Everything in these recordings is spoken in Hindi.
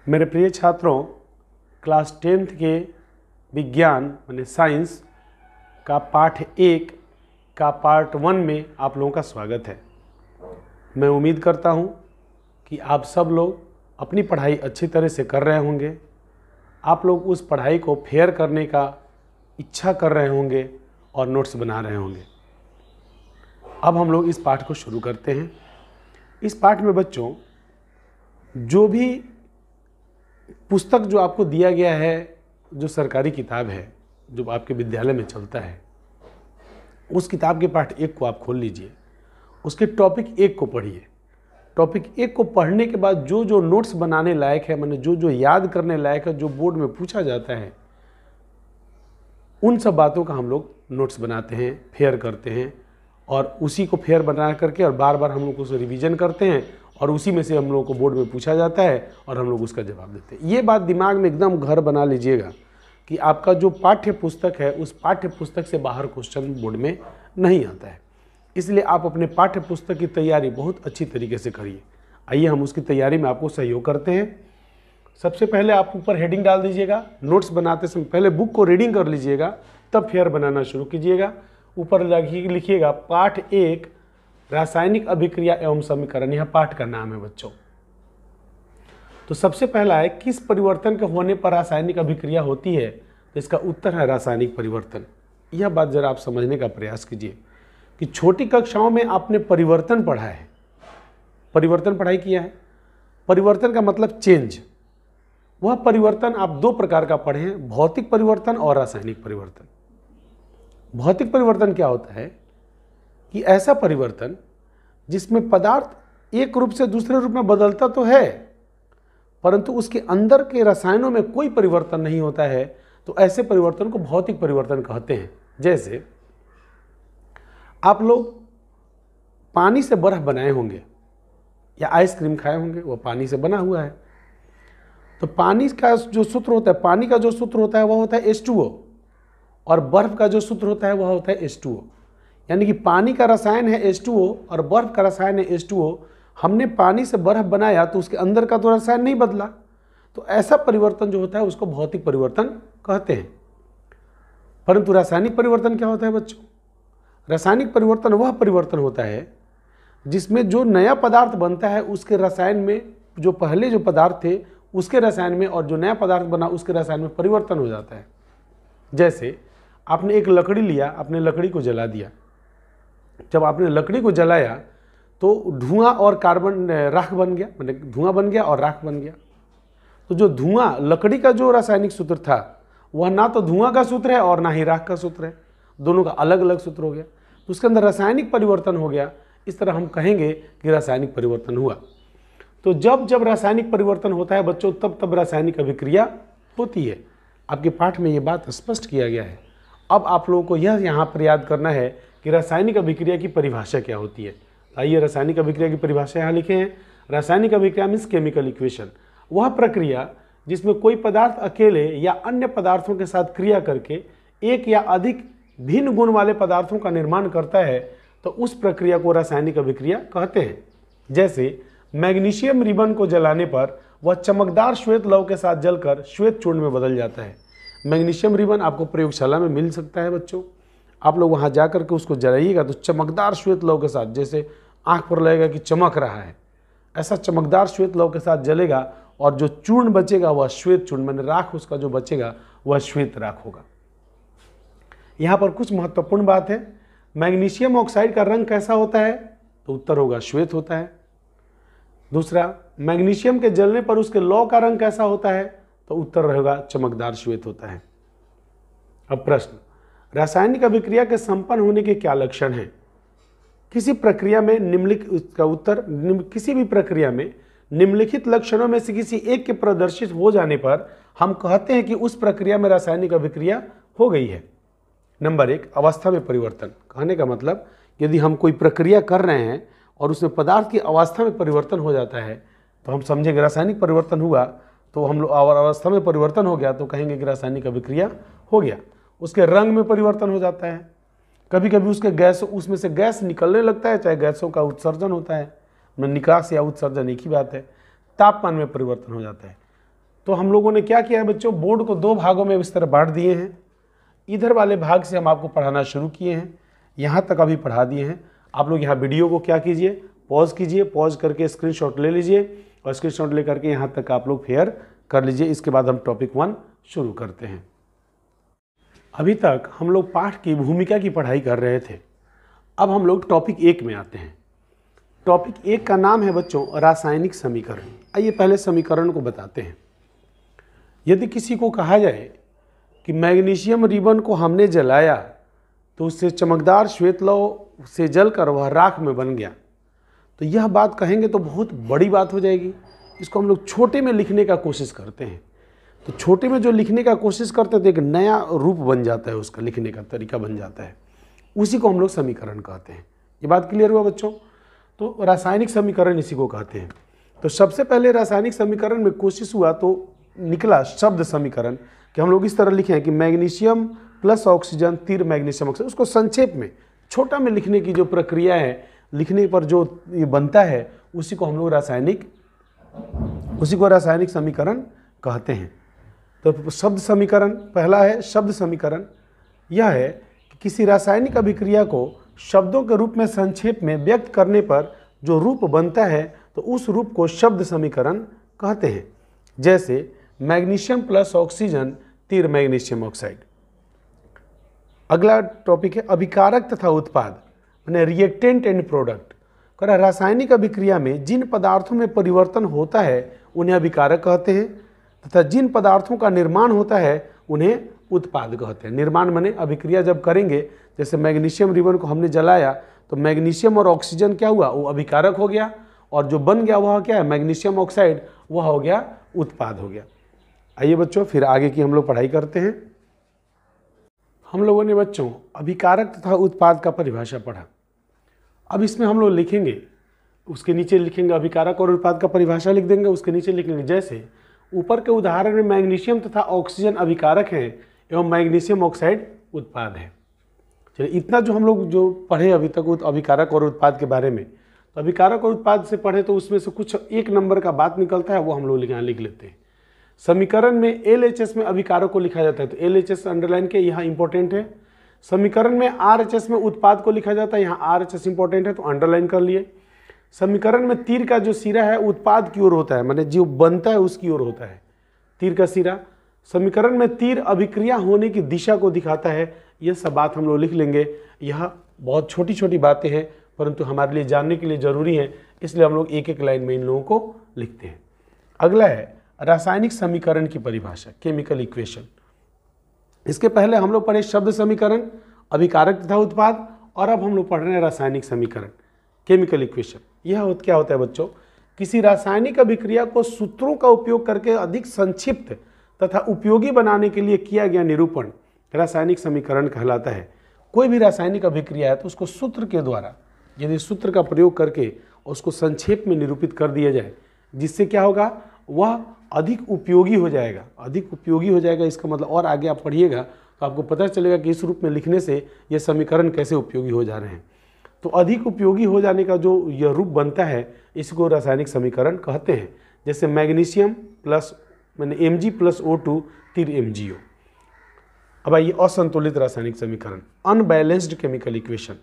मेरे प्रिय छात्रों, क्लास 10th के विज्ञान माने साइंस का पाठ 1 का पार्ट 1 में आप लोगों का स्वागत है। मैं उम्मीद करता हूं कि आप सब लोग अपनी पढ़ाई अच्छी तरह से कर रहे होंगे। आप लोग उस पढ़ाई को फेयर करने का इच्छा कर रहे होंगे और नोट्स बना रहे होंगे। अब हम लोग इस पाठ को शुरू करते हैं। इस पाठ में बच्चों जो भी पुस्तक जो आपको दिया गया है, जो सरकारी किताब है जो आपके विद्यालय में चलता है, उस किताब के पाठ 1 को आप खोल लीजिए। उसके टॉपिक 1 को पढ़िए। टॉपिक 1 को पढ़ने के बाद जो जो नोट्स बनाने लायक है, माने जो जो याद करने लायक है, जो बोर्ड में पूछा जाता है, उन सब बातों का हम लोग नोट्स बनाते हैं, फेयर करते हैं और उसी को फेयर बना करके और बार बार हम लोग उसे रिवीजन करते हैं और उसी में से हम लोगों को बोर्ड में पूछा जाता है और हम लोग उसका जवाब देते हैं। ये बात दिमाग में एकदम घर बना लीजिएगा कि आपका जो पाठ्य पुस्तक है, उस पाठ्य पुस्तक से बाहर क्वेश्चन बोर्ड में नहीं आता है। इसलिए आप अपने पाठ्य पुस्तक की तैयारी बहुत अच्छी तरीके से करिए। आइए हम उसकी तैयारी में आपको सहयोग करते हैं। सबसे पहले आप ऊपर हेडिंग डाल दीजिएगा। नोट्स बनाते समय पहले बुक को रीडिंग कर लीजिएगा, तब फेयर बनाना शुरू कीजिएगा। ऊपर लिखिएगा पाठ 1 रासायनिक अभिक्रिया एवं समीकरण। यह पाठ का नाम है बच्चों। तो सबसे पहला है, किस परिवर्तन के होने पर रासायनिक अभिक्रिया होती है? तो इसका उत्तर है रासायनिक परिवर्तन। यह बात जरा आप समझने का प्रयास कीजिए कि छोटी कक्षाओं में आपने परिवर्तन पढ़ा है, परिवर्तन पढ़ाई किया है। परिवर्तन का मतलब चेंज। वह परिवर्तन आप 2 प्रकार का पढ़े हैं, भौतिक परिवर्तन और रासायनिक परिवर्तन। भौतिक परिवर्तन क्या होता है कि ऐसा परिवर्तन जिसमें पदार्थ एक रूप से दूसरे रूप में बदलता तो है, परंतु उसके अंदर के रसायनों में कोई परिवर्तन नहीं होता है, तो ऐसे परिवर्तन को भौतिक परिवर्तन कहते हैं। जैसे आप लोग पानी से बर्फ बनाए होंगे या आइसक्रीम खाए होंगे, वह पानी से बना हुआ है। तो पानी का जो सूत्र होता है, पानी का जो सूत्र होता है वह होता है H2O और बर्फ का जो सूत्र होता है वह होता है H2O। यानी कि पानी का रसायन है H2O और बर्फ का रसायन है H2O। हमने पानी से बर्फ बनाया तो उसके अंदर का तो रसायन नहीं बदला, तो ऐसा परिवर्तन जो होता है उसको भौतिक परिवर्तन कहते हैं। परंतु रासायनिक परिवर्तन क्या होता है बच्चों? रासायनिक परिवर्तन वह परिवर्तन होता है जिसमें जो नया पदार्थ बनता है उसके रसायन में, जो पहले जो पदार्थ थे उसके रसायन में और जो नया पदार्थ बना उसके रसायन में परिवर्तन हो जाता है। जैसे आपने एक लकड़ी लिया, आपने लकड़ी को जला दिया। जब आपने लकड़ी को जलाया तो धुआं और कार्बन राख बन गया, मतलब धुआं बन गया और राख बन गया। तो जो धुआं, लकड़ी का जो रासायनिक सूत्र था वह ना तो धुआं का सूत्र है और ना ही राख का सूत्र है, दोनों का अलग अलग सूत्र हो गया, तो उसके अंदर रासायनिक परिवर्तन हो गया। इस तरह हम कहेंगे कि रासायनिक परिवर्तन हुआ। तो जब जब रासायनिक परिवर्तन होता है बच्चों, तब तब रासायनिक अभिक्रिया होती है। आपके पाठ में ये बात स्पष्ट किया गया है। अब आप लोगों को यह यहाँ पर याद करना है कि रासायनिक अभिक्रिया की परिभाषा क्या होती है। आइए रासायनिक अभिक्रिया की परिभाषा यहाँ लिखे हैं। रासायनिक अभिक्रिया मीन्स केमिकल इक्वेशन, वह प्रक्रिया जिसमें कोई पदार्थ अकेले या अन्य पदार्थों के साथ क्रिया करके एक या अधिक भिन्न गुण वाले पदार्थों का निर्माण करता है, तो उस प्रक्रिया को रासायनिक अभिक्रिया कहते हैं। जैसे मैग्नीशियम रिबन को जलाने पर वह चमकदार श्वेत लौह के साथ जलकर श्वेत चूर्ण में बदल जाता है। मैग्नीशियम रिबन आपको प्रयोगशाला में मिल सकता है बच्चों। आप लोग वहाँ जा कर के उसको जलाइएगा तो चमकदार श्वेत लौह के साथ, जैसे आँख पर लगेगा कि चमक रहा है, ऐसा चमकदार श्वेत लौह के साथ जलेगा और जो चूर्ण बचेगा वह श्वेत चूर्ण, माने राख उसका जो बचेगा वह श्वेत राख होगा। यहाँ पर कुछ महत्वपूर्ण बात है। मैग्नीशियम ऑक्साइड का रंग कैसा होता है? तो उत्तर होगा श्वेत होता है। दूसरा, मैग्नीशियम के जलने पर उसके लौह का रंग कैसा होता है? तो उत्तर रहेगा चमकदार श्वेत होता है। अब प्रश्न, रासायनिक अभिक्रिया के संपन्न होने के क्या लक्षण हैं? किसी प्रक्रिया में निम्नलिखित का उत्तर, किसी भी प्रक्रिया में निम्नलिखित लक्षणों में से किसी एक के प्रदर्शित हो जाने पर हम कहते हैं कि उस प्रक्रिया में रासायनिक अभिक्रिया हो गई है। नंबर 1, अवस्था में परिवर्तन। कहने का मतलब यदि हम कोई प्रक्रिया कर रहे हैं और उसमें पदार्थ की अवस्था में परिवर्तन हो जाता है तो हम समझेंगे रासायनिक परिवर्तन हुआ। तो हम लोग अवस्था में परिवर्तन हो गया तो कहेंगे कि रासायनिक अभिक्रिया हो गया। उसके रंग में परिवर्तन हो जाता है, कभी कभी उसके गैस, उसमें से गैस निकलने लगता है, चाहे गैसों का उत्सर्जन होता है, निकास या उत्सर्जन एक ही बात है। तापमान में परिवर्तन हो जाता है। तो हम लोगों ने क्या किया है बच्चों, बोर्ड को 2 भागों में इस तरह बांट दिए हैं। इधर वाले भाग से हम आपको पढ़ाना शुरू किए हैं, यहाँ तक अभी पढ़ा दिए हैं। आप लोग यहाँ वीडियो को क्या कीजिए, पॉज कीजिए, पॉज करके स्क्रीनशॉट ले लीजिए और स्क्रीनशॉट ले करके यहाँ तक आप लोग फेयर कर लीजिए। इसके बाद हम टॉपिक 1 शुरू करते हैं। अभी तक हम लोग पाठ की भूमिका की पढ़ाई कर रहे थे। अब हम लोग टॉपिक 1 में आते हैं। टॉपिक 1 का नाम है बच्चों रासायनिक समीकरण। आइए पहले समीकरण को बताते हैं। यदि किसी को कहा जाए कि मैग्नीशियम रिबन को हमने जलाया तो उससे चमकदार श्वेत लौह से जलकर वह राख में बन गया, तो यह बात कहेंगे तो बहुत बड़ी बात हो जाएगी। इसको हम लोग छोटे में लिखने का कोशिश करते हैं। तो छोटे में जो लिखने का कोशिश करते हैं तो एक नया रूप बन जाता है, उसका लिखने का तरीका बन जाता है। उसी को हम लोग समीकरण कहते हैं। ये बात क्लियर हुआ बच्चों? तो रासायनिक समीकरण इसी को कहते हैं। तो सबसे पहले रासायनिक समीकरण में कोशिश हुआ तो निकला शब्द समीकरण कि हम लोग इस तरह लिखें कि मैग्नीशियम प्लस ऑक्सीजन तीर मैग्नीशियम ऑक्सीजन। उसको संक्षेप में छोटा में लिखने की जो प्रक्रिया है, लिखने पर जो ये बनता है, उसी को हम लोग रासायनिक समीकरण कहते हैं। तो शब्द समीकरण पहला है। शब्द समीकरण यह है कि किसी रासायनिक अभिक्रिया को शब्दों के रूप में संक्षेप में व्यक्त करने पर जो रूप बनता है तो उस रूप को शब्द समीकरण कहते हैं। जैसे मैग्नीशियम प्लस ऑक्सीजन तीर मैग्नीशियम ऑक्साइड। अगला टॉपिक है अभिकारक तथा उत्पाद, माने रिएक्टेंट एंड प्रोडक्ट। कह रासायनिक अभिक्रिया में जिन पदार्थों में परिवर्तन होता है उन्हें अभिकारक कहते हैं तथा जिन पदार्थों का निर्माण होता है उन्हें उत्पाद कहते हैं। निर्माण माने अभिक्रिया जब करेंगे, जैसे मैग्नीशियम रिबन को हमने जलाया तो मैग्नीशियम और ऑक्सीजन क्या हुआ, वो अभिकारक हो गया, और जो बन गया वह क्या है, मैग्नीशियम ऑक्साइड, वह हो गया उत्पाद हो गया। आइए बच्चों फिर आगे की हम लोग पढ़ाई करते हैं। हम लोगों ने बच्चों अभिकारक तथा उत्पाद का परिभाषा पढ़ा। अब इसमें हम लोग लिखेंगे, उसके नीचे लिखेंगे अभिकारक और उत्पाद का परिभाषा लिख देंगे, उसके नीचे लिखेंगे जैसे ऊपर के उदाहरण में मैग्नीशियम तथा ऑक्सीजन अभिकारक हैं एवं मैग्नीशियम ऑक्साइड उत्पाद है। चलिए इतना जो हम लोग जो पढ़े अभी तक अभिकारक और उत्पाद के बारे में, तो अभिकारक और उत्पाद से पढ़े तो उसमें से कुछ 1 नंबर का बात निकलता है, वो हम लोग यहाँ लिख लेते हैं। समीकरण में LHS में अभिकारक को लिखा जाता है, तो LHS अंडरलाइन के, यहाँ इंपॉर्टेंट है। समीकरण में RHS में उत्पाद को लिखा जाता है, यहाँ RHS इंपॉर्टेंट है तो अंडरलाइन कर लिए। समीकरण में तीर का जो सिरा है उत्पाद की ओर होता है, माने जो बनता है उसकी ओर होता है तीर का सिरा। समीकरण में तीर अभिक्रिया होने की दिशा को दिखाता है। यह सब बात हम लोग लिख लेंगे। यह बहुत छोटी छोटी बातें हैं परंतु हमारे लिए जानने के लिए जरूरी है, इसलिए हम लोग एक एक लाइन में इन लोगों को लिखते हैं। अगला है रासायनिक समीकरण की परिभाषा, केमिकल इक्वेशन। इसके पहले हम लोग पढ़े शब्द समीकरण, अभिकारक तथा उत्पाद, और अब हम लोग पढ़ रहे हैं रासायनिक समीकरण, केमिकल इक्वेशन। यह क्या होता है बच्चों, किसी रासायनिक अभिक्रिया को सूत्रों का उपयोग करके अधिक संक्षिप्त तथा उपयोगी बनाने के लिए किया गया निरूपण रासायनिक समीकरण कहलाता है। कोई भी रासायनिक अभिक्रिया है तो उसको सूत्र के द्वारा, यदि सूत्र का प्रयोग करके उसको संक्षेप में निरूपित कर दिया जाए, जिससे क्या होगा, वह अधिक उपयोगी हो जाएगा। अधिक उपयोगी हो जाएगा इसका मतलब, और आगे आप पढ़िएगा तो आपको पता चलेगा कि इस रूप में लिखने से ये समीकरण कैसे उपयोगी हो जा रहे हैं। तो अधिक उपयोगी हो जाने का जो यह रूप बनता है, इसको रासायनिक समीकरण कहते हैं। जैसे मैग्नीशियम प्लस मैंने Mg+O2 तीर MgO। अब आइए असंतुलित रासायनिक समीकरण, अनबैलेंस्ड केमिकल इक्वेशन।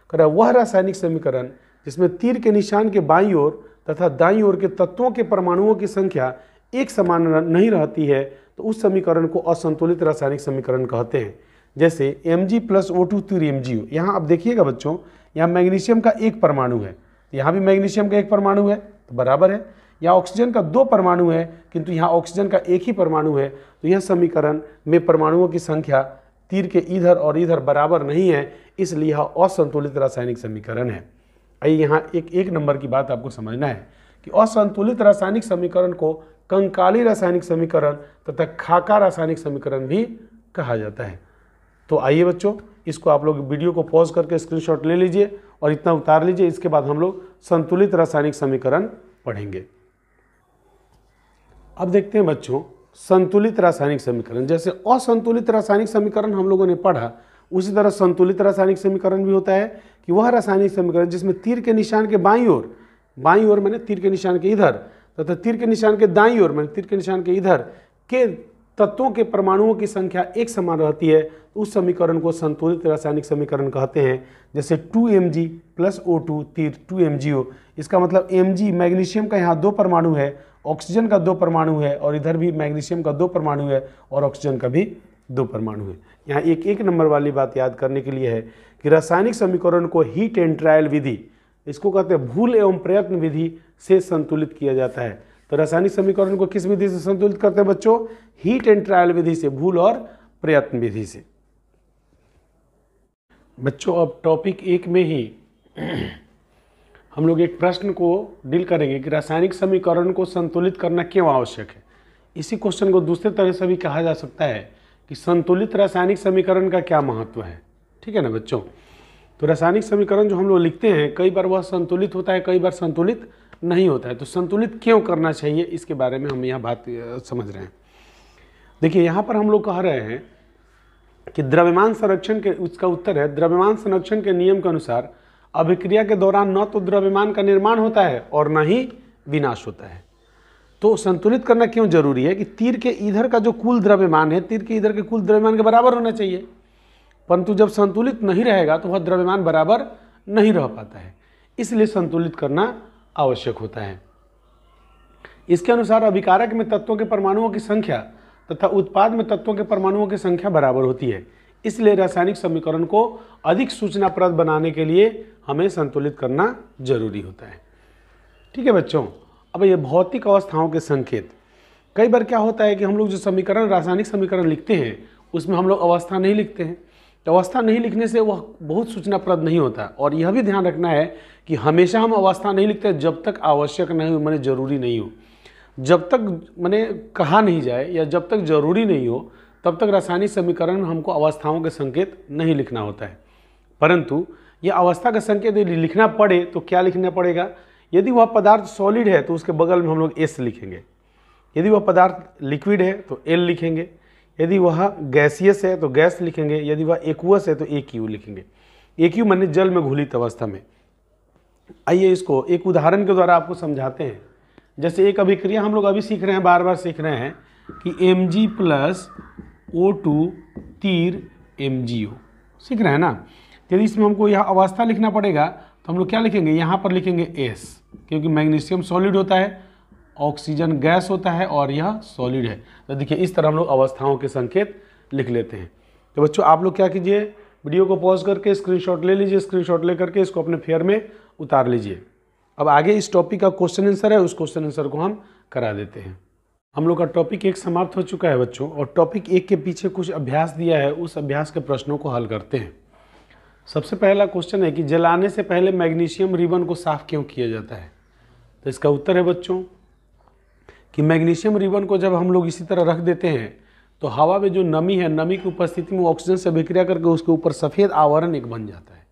कह वह रासायनिक समीकरण जिसमें तीर के निशान के बाईं ओर तथा दाईं ओर के तत्वों के परमाणुओं की संख्या एक समान नहीं रहती है, तो उस समीकरण को असंतुलित रासायनिक समीकरण कहते हैं। जैसे Mg+O2 तीर MgO। यहाँ आप देखिएगा बच्चों, यहाँ मैग्नीशियम का 1 परमाणु है, यहाँ भी मैग्नीशियम का 1 परमाणु है तो बराबर है। यहाँ ऑक्सीजन का 2 परमाणु है किंतु यहाँ ऑक्सीजन का 1 ही परमाणु है, तो यह समीकरण में परमाणुओं की संख्या तीर के इधर और इधर बराबर नहीं है, इसलिए यह असंतुलित रासायनिक समीकरण है। आइए यहाँ एक नंबर की बात आपको समझना है कि असंतुलित रासायनिक समीकरण को कंकाली रासायनिक समीकरण तथा खाका रासायनिक समीकरण भी कहा जाता है। तो आइए बच्चों, इसको आप लोग वीडियो को पॉज करके स्क्रीनशॉट ले लीजिए और इतना उतार लीजिए। इसके बाद हम लोग संतुलित रासायनिक समीकरण पढ़ेंगे। अब देखते हैं बच्चों संतुलित रासायनिक समीकरण। जैसे असंतुलित रासायनिक समीकरण हम लोगों ने पढ़ा, उसी तरह संतुलित रासायनिक समीकरण भी होता है कि वह रासायनिक समीकरण जिसमें तीर के निशान के बाईं ओर माने तीर के निशान के इधर तथा तीर के निशान के दाईं ओर, मतलब तीर के निशान के इधर के तत्वों के परमाणुओं की संख्या एक समान रहती है, उस समीकरण को संतुलित रासायनिक समीकरण कहते हैं। जैसे 2Mg + O2 तीर 2MgO, इसका मतलब Mg मैग्नीशियम का यहाँ 2 परमाणु है, ऑक्सीजन का 2 परमाणु है, और इधर भी मैग्नीशियम का 2 परमाणु है और ऑक्सीजन का भी 2 परमाणु है। यहाँ एक नंबर वाली बात याद करने के लिए है कि रासायनिक समीकरण को हीट एंड ट्रायल विधि, इसको कहते हैं भूल एवं प्रयत्न विधि से संतुलित किया जाता है। तो रासायनिक समीकरण को किस विधि से संतुलित करते हैं बच्चों? हीट एंड ट्रायल विधि से, भूल और प्रयत्न विधि से। बच्चों अब टॉपिक 1 में ही हम लोग एक प्रश्न को डील करेंगे कि रासायनिक समीकरण को संतुलित करना क्यों आवश्यक है। इसी क्वेश्चन को दूसरे तरह से भी कहा जा सकता है कि संतुलित रासायनिक समीकरण का क्या महत्व है। ठीक है ना बच्चों? तो रासायनिक समीकरण जो हम लोग लिखते हैं, कई बार वह संतुलित होता है, कई बार संतुलित नहीं होता है। तो संतुलित क्यों करना चाहिए, इसके बारे में हम यहाँ बात समझ रहे हैं। देखिए यहाँ पर हम लोग कह रहे हैं कि द्रव्यमान संरक्षण के, उसका उत्तर है द्रव्यमान संरक्षण के नियम के अनुसार अभिक्रिया के दौरान न तो द्रव्यमान का निर्माण होता है और न ही विनाश होता है। तो संतुलित करना क्यों जरूरी है कि तीर के इधर का जो कुल द्रव्यमान है, तीर के इधर के कुल द्रव्यमान के बराबर होना चाहिए, परंतु जब संतुलित नहीं रहेगा तो वह द्रव्यमान बराबर नहीं रह पाता है, इसलिए संतुलित करना आवश्यक होता है। इसके अनुसार अभिकारक में तत्वों के परमाणुओं की संख्या तथा उत्पाद में तत्वों के परमाणुओं की संख्या बराबर होती है, इसलिए रासायनिक समीकरण को अधिक सूचनाप्रद बनाने के लिए हमें संतुलित करना जरूरी होता है। ठीक है बच्चों? अब ये भौतिक अवस्थाओं के संकेत, कई बार क्या होता है कि हम लोग जो समीकरण, रासायनिक समीकरण लिखते हैं उसमें हम लोग अवस्था नहीं लिखते हैं। तो अवस्था नहीं लिखने से वह बहुत सूचनाप्रद नहीं होता, और यह भी ध्यान रखना है कि हमेशा हम अवस्था नहीं लिखते जब तक आवश्यक नहीं हो, माने जरूरी नहीं हो। जब तक माने कहा नहीं जाए या जब तक जरूरी नहीं हो तब तक रासायनिक समीकरण में हमको अवस्थाओं के संकेत नहीं लिखना होता है। परंतु यह अवस्था का संकेत यदि लिखना पड़े तो क्या लिखना पड़ेगा? यदि वह पदार्थ सॉलिड है तो उसके बगल में हम लोग S लिखेंगे, यदि वह पदार्थ लिक्विड है तो L लिखेंगे, यदि वह गैसियस है तो गैस लिखेंगे, यदि वह एक्वस है तो AQ लिखेंगे। AQ माने जल में घुलित अवस्था में। आइए इसको एक उदाहरण के द्वारा आपको समझाते हैं। जैसे एक अभिक्रिया हम लोग अभी सीख रहे हैं, बार बार सीख रहे हैं कि Mg + O2 तीर MgO, सीख रहे हैं ना। यदि इसमें हमको यह अवस्था लिखना पड़ेगा तो हम लोग क्या लिखेंगे? यहाँ पर लिखेंगे S, क्योंकि मैग्नीशियम सॉलिड होता है, ऑक्सीजन गैस होता है और यह सॉलिड है। तो देखिए इस तरह हम लोग अवस्थाओं के संकेत लिख लेते हैं। तो बच्चों आप लोग क्या कीजिए, वीडियो को पॉज करके स्क्रीनशॉट ले लीजिए, स्क्रीनशॉट ले करके इसको अपने फेयर में उतार लीजिए। अब आगे इस टॉपिक का क्वेश्चन आंसर है, उस क्वेश्चन आंसर को हम करा देते हैं। हम लोग का टॉपिक 1 समाप्त हो चुका है बच्चों, और टॉपिक 1 के पीछे कुछ अभ्यास दिया है, उस अभ्यास के प्रश्नों को हल करते हैं। सबसे पहला क्वेश्चन है कि जलाने से पहले मैग्नीशियम रिबन को साफ क्यों किया जाता है? तो इसका उत्तर है बच्चों कि मैग्नीशियम रिबन को जब हम लोग इसी तरह रख देते हैं तो हवा में जो नमी है, नमी की उपस्थिति में ऑक्सीजन से अभिक्रिया करके उसके ऊपर सफ़ेद आवरण एक बन जाता है।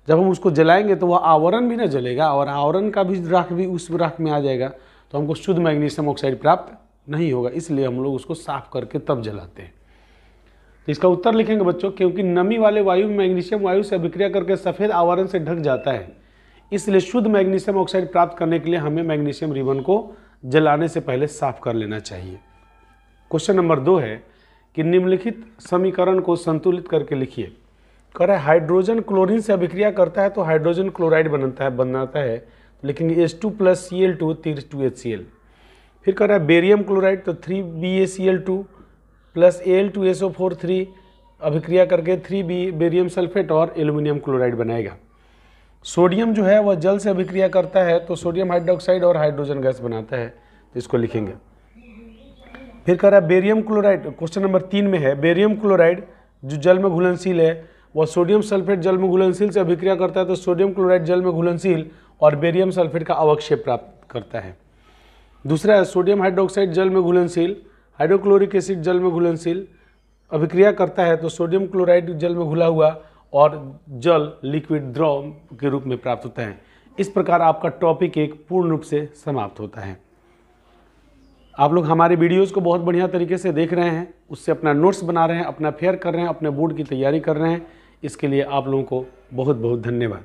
जब हम उसको जलाएंगे तो वह आवरण भी ना जलेगा और आवरण का भी राख भी उस राख में आ जाएगा, तो हमको शुद्ध मैग्नीशियम ऑक्साइड प्राप्त नहीं होगा, इसलिए हम लोग उसको साफ करके तब जलाते हैं। तो इसका उत्तर लिखेंगे बच्चों, क्योंकि नमी वाले वायु में मैग्नीशियम वायु से अभिक्रिया करके सफ़ेद आवरण से ढक जाता है, इसलिए शुद्ध मैग्नीशियम ऑक्साइड प्राप्त करने के लिए हमें मैग्नीशियम रिबन को जलाने से पहले साफ कर लेना चाहिए। क्वेश्चन नंबर 2 है कि निम्नलिखित समीकरण को संतुलित करके लिखिए। कह रहा है हाइड्रोजन क्लोरीन से अभिक्रिया करता है तो हाइड्रोजन क्लोराइड बनाता है, तो लिखेंगे H2 + Cl2 तीर 2HCl। फिर कह रहा है बेरियम क्लोराइड, तो 3BaCl2 + Al2SO4 3 अभिक्रिया करके 3B बेरियम सल्फेट और एल्यूमिनियम क्लोराइड बनाएगा। सोडियम जो है वह जल से अभिक्रिया करता है तो सोडियम हाइड्रोक्साइड और हाइड्रोजन गैस बनाता है, तो इसको लिखेंगे। फिर कह रहा है बेरियम क्लोराइड, क्वेश्चन नंबर 3 में है बेरियम क्लोराइड जो जल में घुलनशील है वह सोडियम सल्फेट जल में घुलनशील से अभिक्रिया करता है तो सोडियम क्लोराइड जल में घुलनशील और बेरियम सल्फेट का अवक्षेप प्राप्त करता है। दूसरा है सोडियम हाइड्रोक्साइड जल में घुलनशील, हाइड्रोक्लोरिक एसिड जल में घुलनशील अभिक्रिया करता है तो सोडियम क्लोराइड जल में घुला हुआ और जल लिक्विड द्रव के रूप में प्राप्त होता है। इस प्रकार आपका टॉपिक 1 पूर्ण रूप से समाप्त होता है। आप लोग हमारे वीडियोज़ को बहुत बढ़िया तरीके से देख रहे हैं, उससे अपना नोट्स बना रहे हैं, अपना फेयर कर रहे हैं, अपने बोर्ड की तैयारी कर रहे हैं। इसके लिए आप लोगों को बहुत बहुत धन्यवाद।